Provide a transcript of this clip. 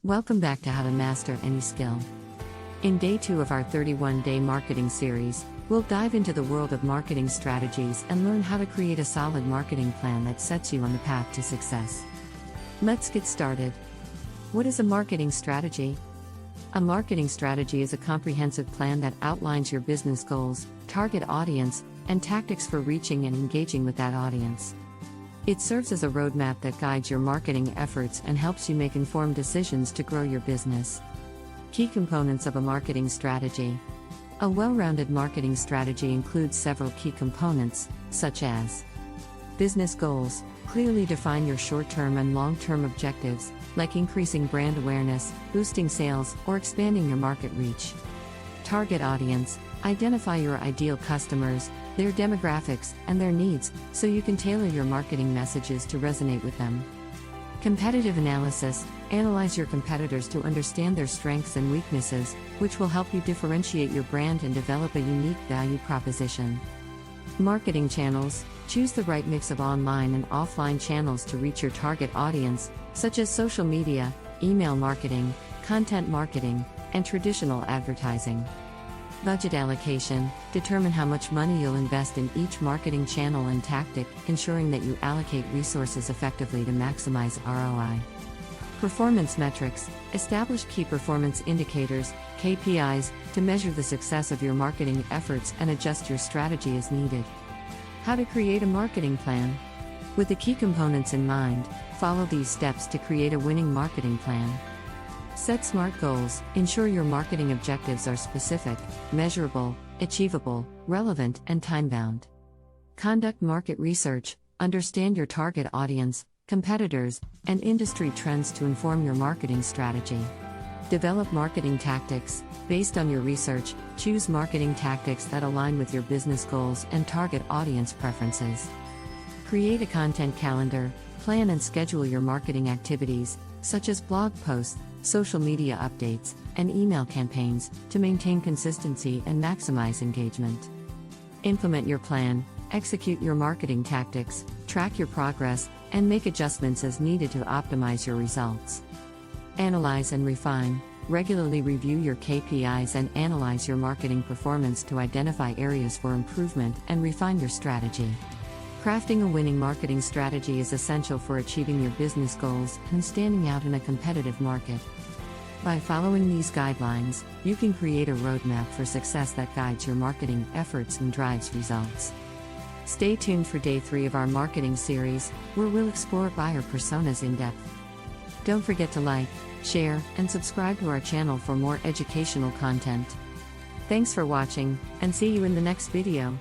Welcome back to How to Master Any Skill. In day 2 of our 31-day marketing series, we'll dive into the world of marketing strategies and learn how to create a solid marketing plan that sets you on the path to success. Let's get started. What is a marketing strategy? A marketing strategy is a comprehensive plan that outlines your business goals, target audience, and tactics for reaching and engaging with that audience. It serves as a roadmap that guides your marketing efforts and helps you make informed decisions to grow your business. Key components of a marketing strategy. A well-rounded marketing strategy includes several key components, such as business goals. Clearly define your short-term and long-term objectives, like increasing brand awareness, boosting sales, or expanding your market reach. Target audience. Identify your ideal customers, their demographics, and their needs, so you can tailor your marketing messages to resonate with them. Competitive analysis. Analyze your competitors to understand their strengths and weaknesses, which will help you differentiate your brand and develop a unique value proposition. Marketing channels. Choose the right mix of online and offline channels to reach your target audience, such as social media, email marketing, content marketing, and traditional advertising. Budget allocation. Determine how much money you'll invest in each marketing channel and tactic, ensuring that you allocate resources effectively to maximize ROI. Performance metrics. Establish key performance indicators, KPIs, to measure the success of your marketing efforts and adjust your strategy as needed. How to create a marketing plan. With the key components in mind, follow these steps to create a winning marketing plan. Set SMART goals. Ensure your marketing objectives are specific, measurable, achievable, relevant, and time-bound. Conduct market research. Understand your target audience, competitors, and industry trends to inform your marketing strategy. Develop marketing tactics. Based on your research, choose marketing tactics that align with your business goals and target audience preferences. Create a content calendar. Plan and schedule your marketing activities, such as blog posts, social media updates, and email campaigns, to maintain consistency and maximize engagement. Implement your plan. Execute your marketing tactics, track your progress, and make adjustments as needed to optimize your results. Analyze and refine. Regularly review your KPIs and analyze your marketing performance to identify areas for improvement and refine your strategy. Crafting a winning marketing strategy is essential for achieving your business goals and standing out in a competitive market. By following these guidelines, you can create a roadmap for success that guides your marketing efforts and drives results. Stay tuned for day 3 of our marketing series, where we'll explore buyer personas in depth. Don't forget to like, share, and subscribe to our channel for more educational content. Thanks for watching, and see you in the next video.